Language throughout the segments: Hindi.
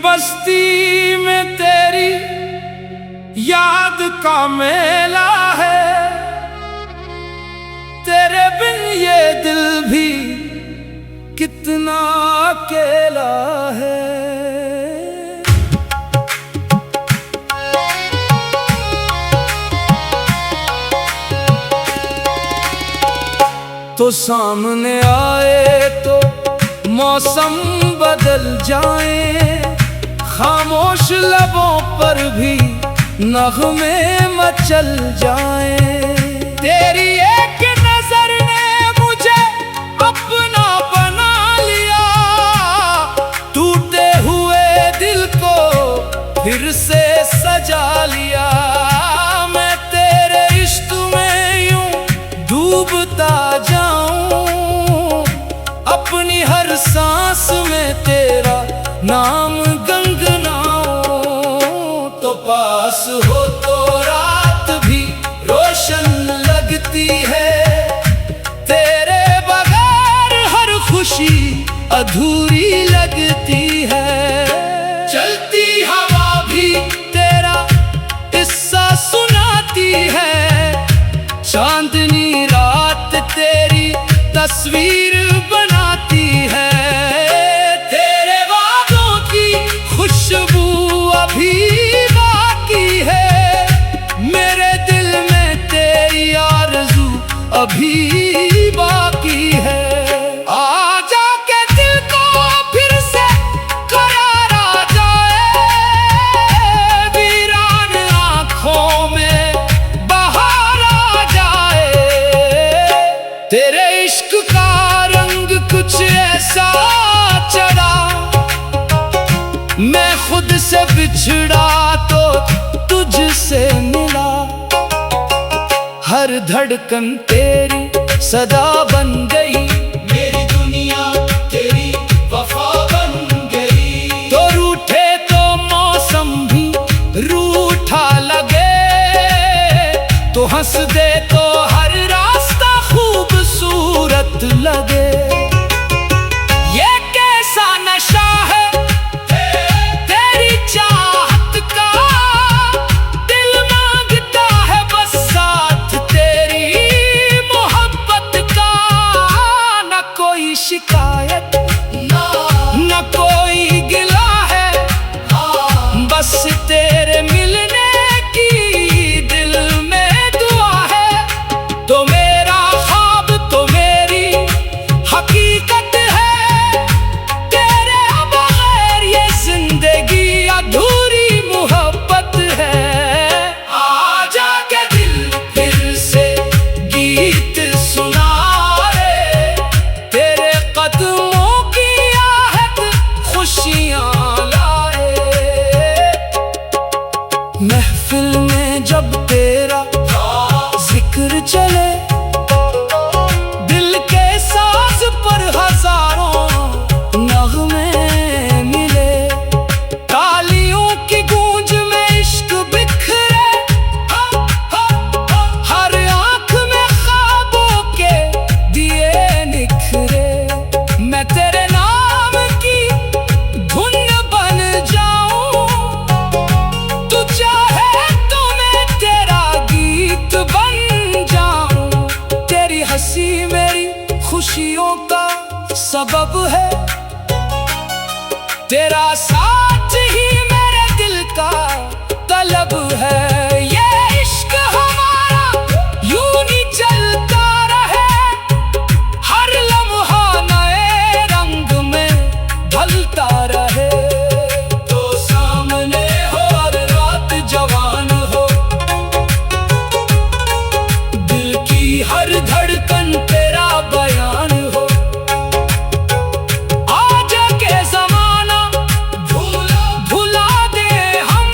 बस्ती में तेरी याद का मेला है, तेरे बिन ये दिल भी कितना अकेला है। तो सामने आए तो मौसम बदल जाए, खामोश लबों पर भी नग़्मे मचल जाए। तेरी एक नजर ने मुझे अपना बना लिया, टूटे हुए दिल को फिर से सजा लिया। मैं तेरे इश्क में यूं डूबता जाऊं, अपनी हर सांस में तेरा नाम गुनगुनाऊं। तो पास हो तो रात भी रोशन लगती है, तेरे बगैर हर खुशी अधूरी लगती है। चलती हवा भी तेरा किस्सा सुनाती है, चांदनी रात तेरी तस्वीर बनाती है। तेरे वादों की खुशबू अभी बाकी है, मेरे दिल में तेरी आरज़ू अभी बाकी है। आजा के दिल को फिर से करार आ जाए, वीरान आँखों में बहार आ जाए। तेरे इश्क का रंग कुछ ऐसा चढ़ा, मैं खुद से बिछड़ा तो तुझसे मिला। हर धड़कन तेरी सदा बन गई, मेरी दुनिया तेरी वफा बन गई। तो रूठे तो मौसम भी रूठा लगे, तो हंस दे तो हर रास्ता खूबसूरत लगे। ये कैसा नशा है तेरी चाहत का, दिल मांगता है बस साथ तेरी मोहब्बत का। न कोई शिकायत न कोई गिला है, बस तेरे मिलने की दिल में दुआ है। तो मेरा ख्वाब तो मेरी हकीकत है, तेरे बगैर ये जिंदगी अधूरी मोहब्बत है। आजा के दिल फिर से गीत सुना रे, तेरे कदमों की आहट खुशियाँ लाए। महफिल में जब तेरा जिक्र चले, दिल के साज पर हजारों नग़्मे मिले। तालियों की गूंज में इश्क बिखरे, हर आँख में ख्वाबों के दिए निखरे। मैं तेरे नाम की धुन बन जाऊं, तू चाहे तो मैं तेरा गीत बन जाऊं। तेरी हंसी मेरी खुशियों का सबब है, तेरा साथ ही मेरे दिल का तलब है। ये इश्क हमारा यूं ही चलता रहे, हर लम्हा नए रंग में ढलता रहे। तो सामने हो हर रात जवान हो, दिल की हर धड़कन तेरा बयान हो। आजा के ज़माना भुला दे हम,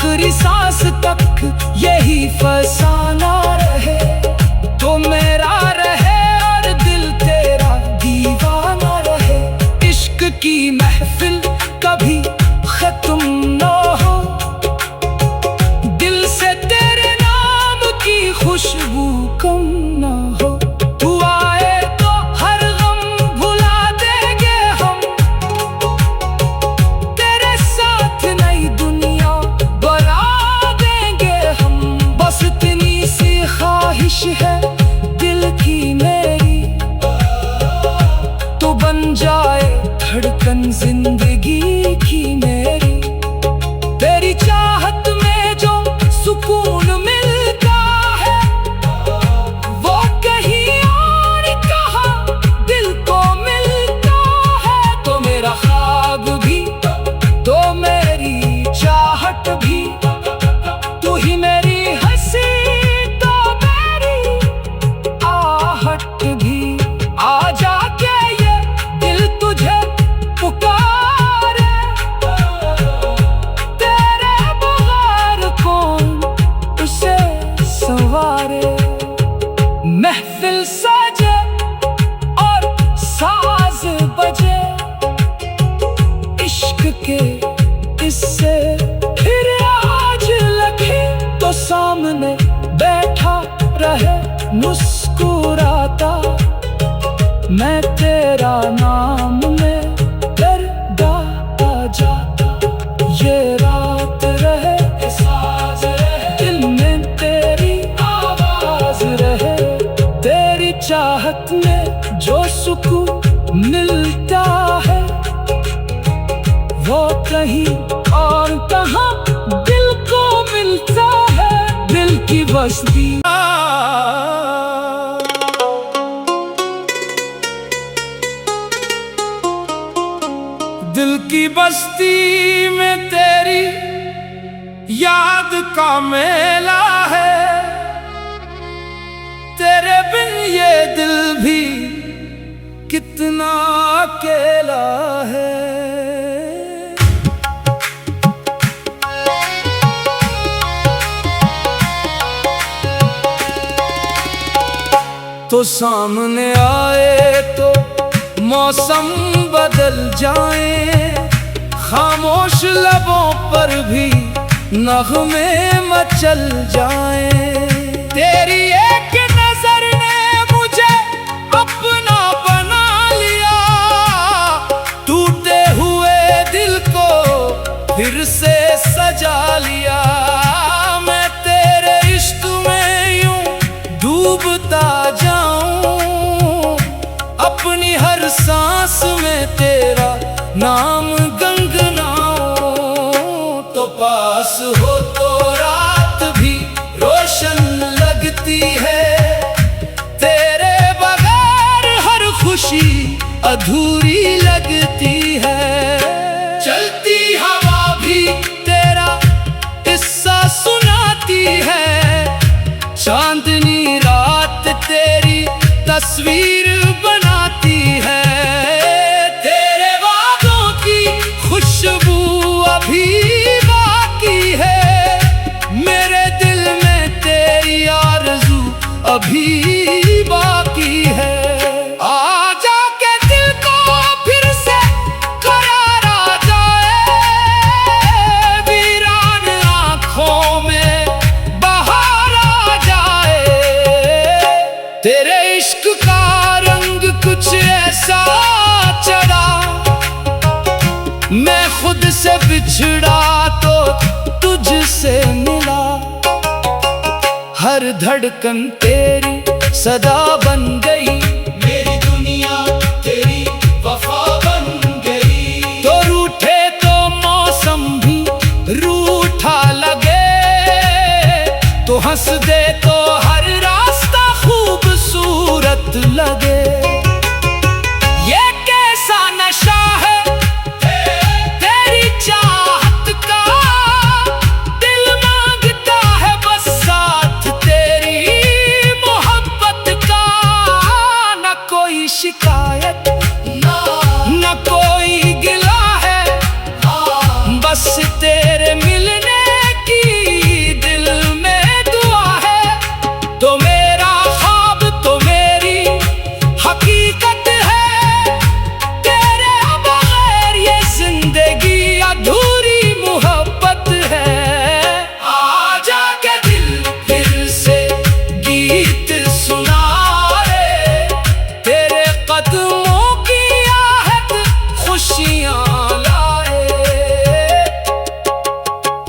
आखिरी सांस तक यही फसाना रहे। तो मेरा रहे और दिल तेरा दीवाना रहे। इश्क की महफिल कभी खत्म न हो, दिल से तेरे नाम की खुशबू कम न हो। तू आए तो हर गम भुला देंगे हम, तेरे साथ नई दुनिया बना देंगे हम। बस इतनी सी ख्वाहिश है दिल की मेरी, तो बन जाए धड़कन जिंदगी की मेरी। तेरी चाहत में जो सुकून मिलता है, वो कहीं और कहाँ दिल को मिलता है। तो मेरा ख्वाब भी, तो मेरी चाहत भी, तू ही मेरी हंसी, तो मेरी आहट भी। आ जाके ये दिल तुझे पुकारे, तेरे बगैर कौन उसे संवारे। महफिल सजे और साज बजे, इश्क के इससे फिर आज लगे। तो सामने बैठा रहे मुस्कुराता, मैं तेरा नाम में गाता जाता। ये रात रहे, साज रहे, दिल में तेरी आवाज रहे। तेरी चाहत में जो सुकून मिलता है, वो कहीं और कहाँ दिल को मिलता है। दिल की बस्ती दिल की बस्ती में तेरी याद का मेला है। तेरे बिन ये दिल भी कितना अकेला है। तो सामने आए तो मौसम बदल जाए, खामोश लबों पर भी नगमे मचल जाए। तेरी एक नजर ने मुझे अपना बना लिया, टूटे हुए दिल को फिर से सजा लिया। मैं तेरे इश्क में यूं डूबता जाऊं, अपनी हर सांस में तेरा नाम गुनगुनाऊं। तो पास हो तो रात भी रोशन लगती है, तेरे बगैर हर खुशी अधूरी लगती है। चलती हवा भी तेरा किस्सा सुनाती है, चांदनी रात तेरी तस्वीर बनाती है। तेरे वादों की खुशबू अभी बाकी है, मेरे दिल में तेरी आरज़ू अभी बाकी है। आ जाके दिल को फिर से करार आ जाए, वीरान आँखों में बहार आ जाए। तेरे इश्क का रंग कुछ ऐसा चढ़ा, मैं खुद से बिछड़ा तो तुझसे मिला। हर धड़कन तेरी सदा बन गई, मेरी दुनिया तेरी वफा बन गई। तो रूठे तो मौसम भी रूठा लगे, तो हंस दे तो हर रास्ता खूबसूरत लगे। ये कैसा नशा है तेरी चाहत का, दिल मांगता है बस साथ तेरी मोहब्बत का। न कोई शिकायत न कोई गिला है, बस तेरे मिलने की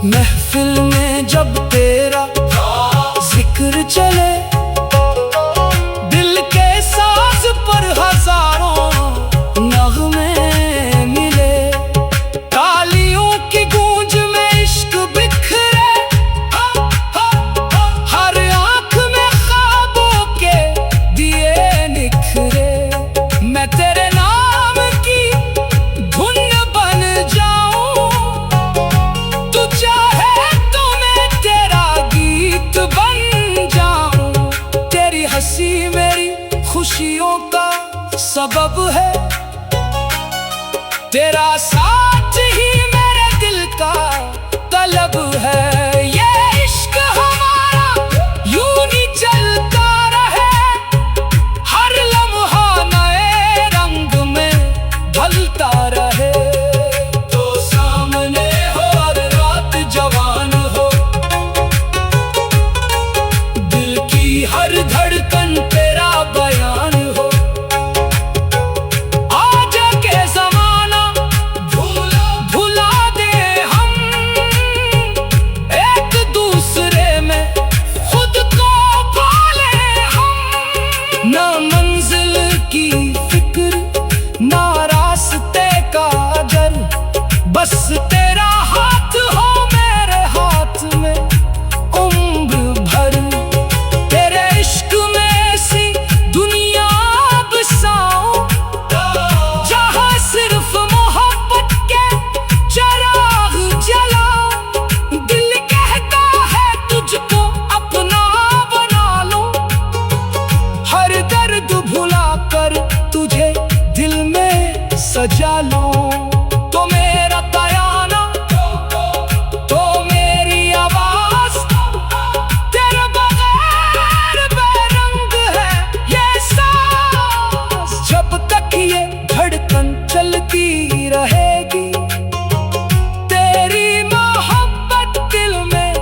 महफिल में जब तेरा जिक्र चले, दिल के साज पर हजारों नगमे मिले। तालियों की गूंज में इश्क बिखरे, हर आंख में ख्वाबों के दिए निखरे। मैं तेरे नाम की धुन बन जाऊं, तू चाहे तो मैं तेरा गीत बन जाऊं। तेरी हंसी मेरी खुशियों का सबब है, तेरा साथ ही मेरे दिल का तलब है। ये इश्क हमारा यूं ही चलता रहे, हर लम्हा नए रंग में ढलता रहे। तो सामने हो हर रात जवान हो, दिल की हर धड़कन तेरा बयान हो। ना मंजिल की फिक्र ना रास्ते का डर, बस तेरा हाथ हो मेरे हाथ में उम्र भर। तेरे इश्क में सी दुनिया बसाऊं, जहाँ सिर्फ मोहब्बत के चिराग जलाऊं। दिल कहता है तुझको अपना बना लूं, हर दर्द भुला कर तुझे दिल में सजा लूं। तो मेरा तराना, तो मेरी आवाज, तेरे बगैर बेरंग है ये सांस। जब तक ये धड़कन चलती रहेगी, तेरी मोहब्बत दिल में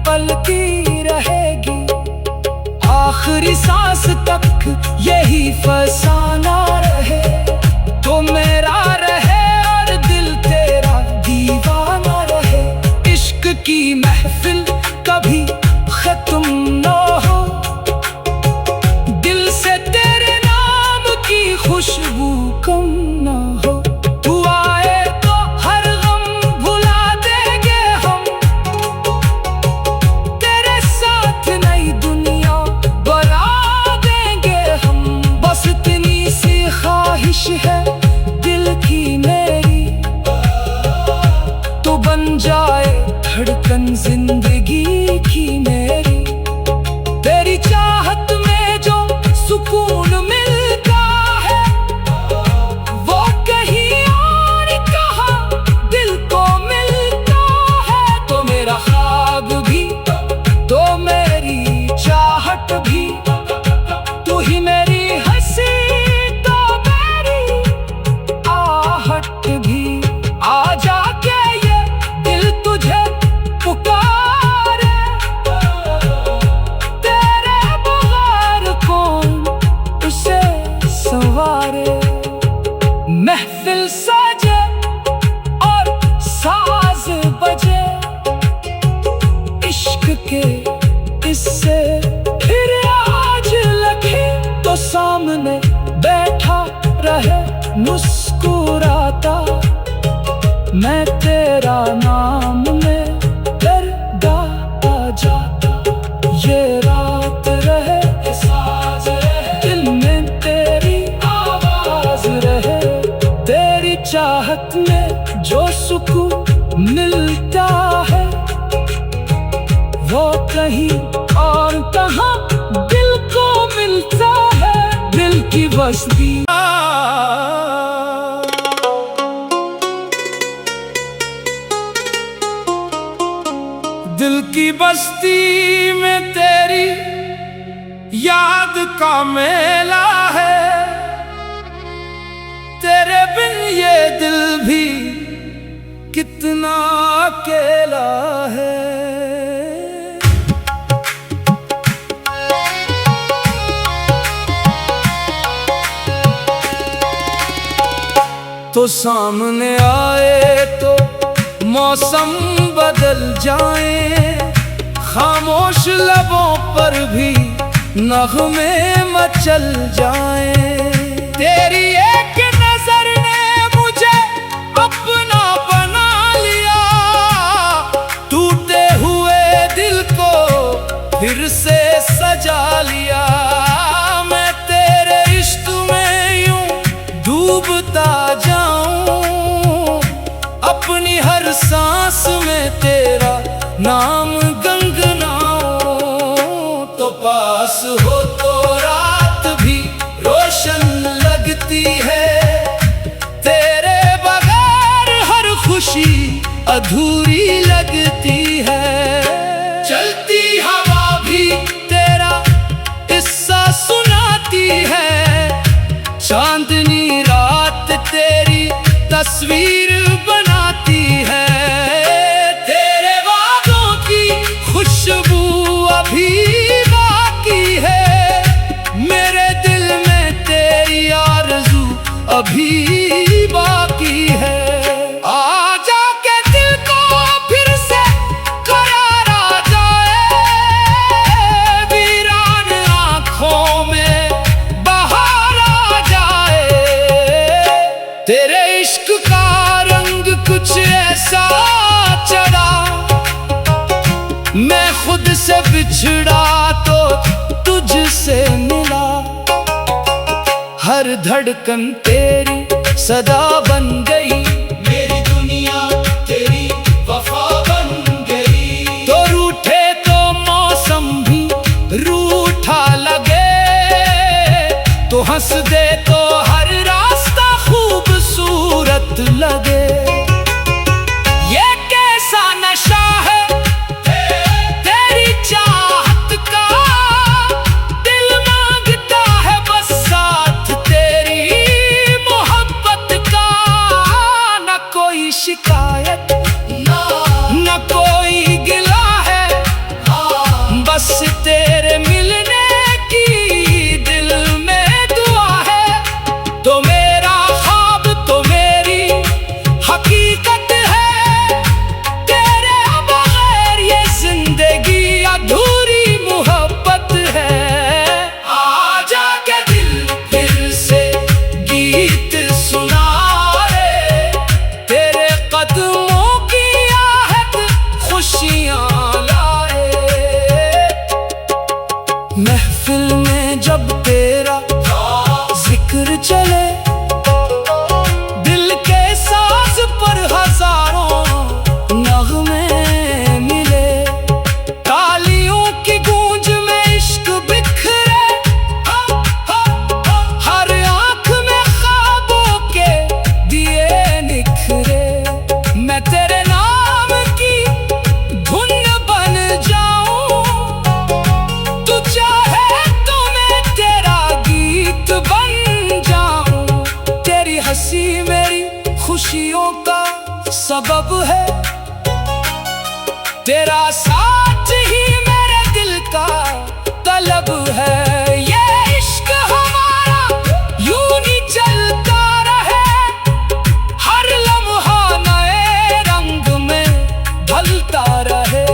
पलती रहेगी। आखिरी सांस तक यही फसाना रहे, तो मेरा रहे और दिल तेरा दीवाना रहे। इश्क की महफिल कभी खत्म न हो, दिल से तेरे नाम की खुशबू कम न हो। तू आए तो हर गम भुला देंगे हम, तेरे साथ नई दुनिया बना देंगे हम। बस इतनी सी ख्वाहिश है दिल की मेरी, तो बन जाए धड़कन जिंदगी की मेरी। तेरी चाहत में जो सुकून मिलता है, वो कहीं और कहाँ दिल को मिलता है। तो मेरा ख्वाब भी, तो मेरी चाहत भी, तू ही मेरी हंसी, तो मेरी आहट भी। आ जाके ये दिल तुझे पुकारे, तेरे बगैर कौन उसे संवारे। महफिल सजे और साज बजे, इश्क के इससे फिर आज लगे। तो सामने बैठा रहे मुस्कुराता, मैं तेरा नाम में दरगाह आ जाता। ये रात रहे साज रहे, दिल में तेरी आवाज रहे। तेरी चाहत में जो सुकून मिलता है, वो कहीं और कहाँ दिल को मिलता है। दिल की बस्ती दिल की बस्ती में तेरी याद का मेला है। तेरे बिन ये दिल भी कितना अकेला है। तो सामने आए तो मौसम बदल जाएं, खामोश लबों पर भी नगमे मचल जाएं। तेरी एक नजर ने मुझे अपना बना लिया, टूटे हुए दिल को फिर से सजा लिया। मैं तेरे इश्क में यूं डूबता जाऊं, अपनी हर सांस में तेरा नाम गुनगुनाऊं। तो पास हो तो रात भी रोशन लगती है, तेरे बगैर हर खुशी अधूरी लगती है। चलती हवा भी तेरा किस्सा सुनाती है, चांदनी रात तेरी तस्वीर बनाती है। तेरे वादों की खुशबू अभी बाकी है, मेरे दिल में तेरी आरज़ू अभी बाकी है। आजा के दिल को फिर से करार आ जाए, वीरान आँखों में बहार आ जाए। तेरे इश्क का रंग कुछ ऐसा चढ़ा, मैं खुद से बिछड़ा तो तुझसे मिला। हर धड़कन तेरी सदा बन गई, मेरी दुनिया तेरी वफा बन गई। तो रूठे तो मौसम भी रूठा लगे, तो हंस दे तो हर रास्ता खूबसूरत लगे। ये कैसा नशा है तेरी चाहत का, दिल मांगता है बस साथ तेरी मोहब्बत का। न कोई शिकायत न कोई गिला है, बस तेरे मिलने की दिल में दुआ है। तो मेरा ख्वाब तो मेरी हकीकत है, तेरे बगैर ये जिंदगी अधूरी मोहब्बत है। आजा के दिल फिर से गीत सुना रे, तेरे कदमों की आहट खुशियाँ लाए। महफिल में जब तेरा जिक्र चले, दिल के साज पर हजारों नगमे मिले। तालियों की गूंज में इश्क बिखरे, हर आंख में ख्वाबों के दिए निखरे। मैं तेरे नाम की धुन बन जाऊं, तू चाहे तो मैं तेरा गीत बन जाऊं। तेरी हंसी मेरी खुशियों का सबब है, तेरा साथ ही मेरे दिल का तलब है। ये इश्क हमारा यूं ही चलता रहे, हर लम्हा नए रंग में ढलता रहे।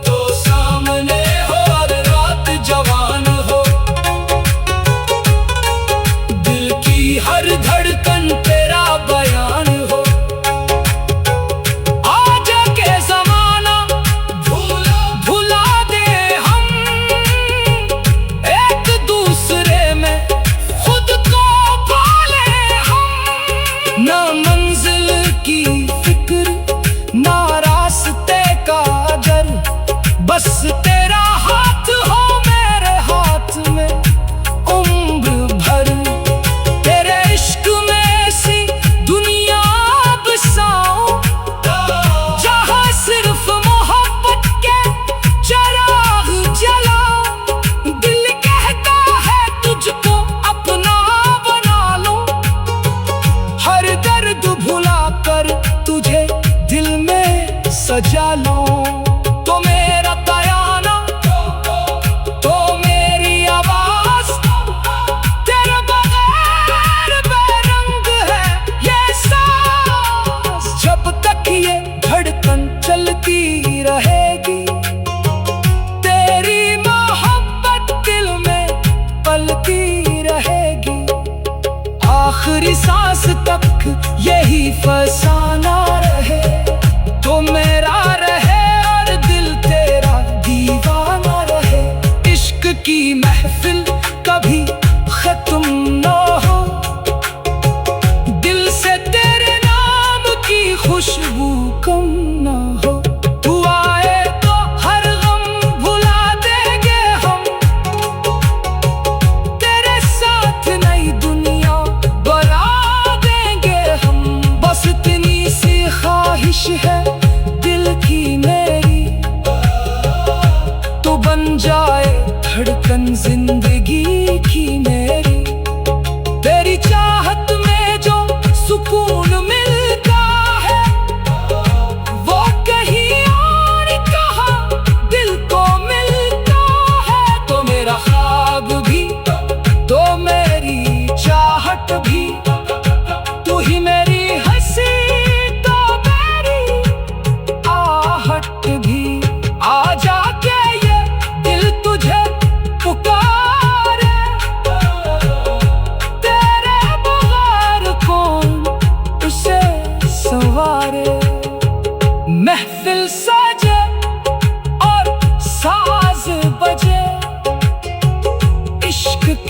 तो सामने हो हर रात जवान हो, दिल की हर धड़कन तेरा बयान हो। आजा के ज़माना भुला दे हम, एक दूसरे में खुद को पाले हम। ना मंजिल की फिक्र ना रास्ते का डर, बस तेरा हाथ हो मेरे हाथ में उम्र भर। तेरे इश्क में सी दुनिया बसाऊं, जहाँ सिर्फ मोहब्बत के चिराग जलाऊं। दिल कहता है तुझको अपना बना लूं, हर दर्द भुला कर तुझे दिल में सजा लूं। तो मेरा बयाना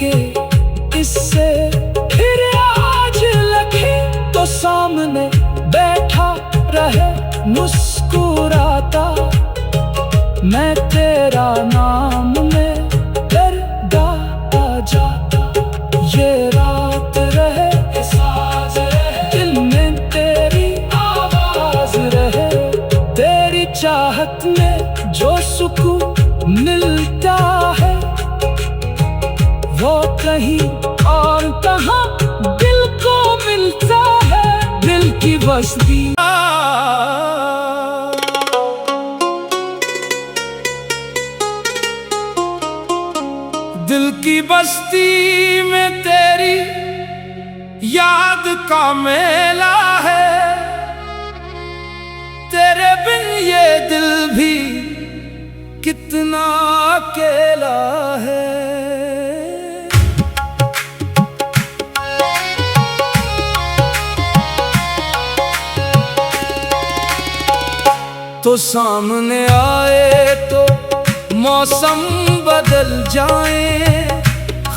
के इससे फिर आज लखे तो सामने बैठा रहे मुस्कुराता। मैं तेरा नाम में गाता जाता। ये रात रहे ये साज रहे, दिल में तेरी आवाज रहे। तेरी चाहत में जो सुकून मिलता है वो कहीं और कहाँ दिल को मिलता है। दिल की बस्ती दिल की बस्ती में तेरी याद का मेला है। तेरे बिन ये दिल भी कितना अकेला है। तो सामने आए तो मौसम बदल जाए,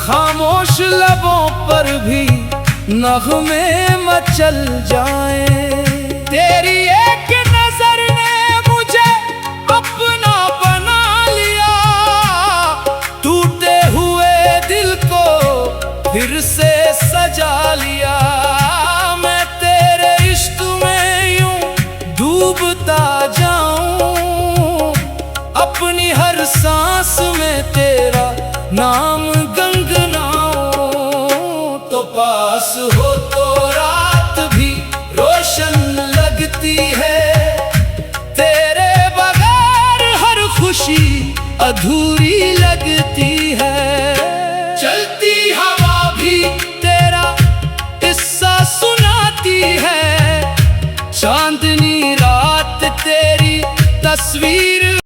खामोश लबों पर भी नगमे मचल जाए। तेरी एक नजर ने मुझे अपना बना लिया, टूटे हुए दिल को फिर से सजा लिया। मैं तेरे इश्क में यूं डूबता जाऊं, अपनी हर सांस में तेरा नाम गुनगुनाऊं। तो पास हो तो रात भी रोशन लगती है, तेरे बगैर हर खुशी अधूरी लगती है। चलती हवा भी तेरा किस्सा सुनाती है, चांदनी रात तेरी तस्वीर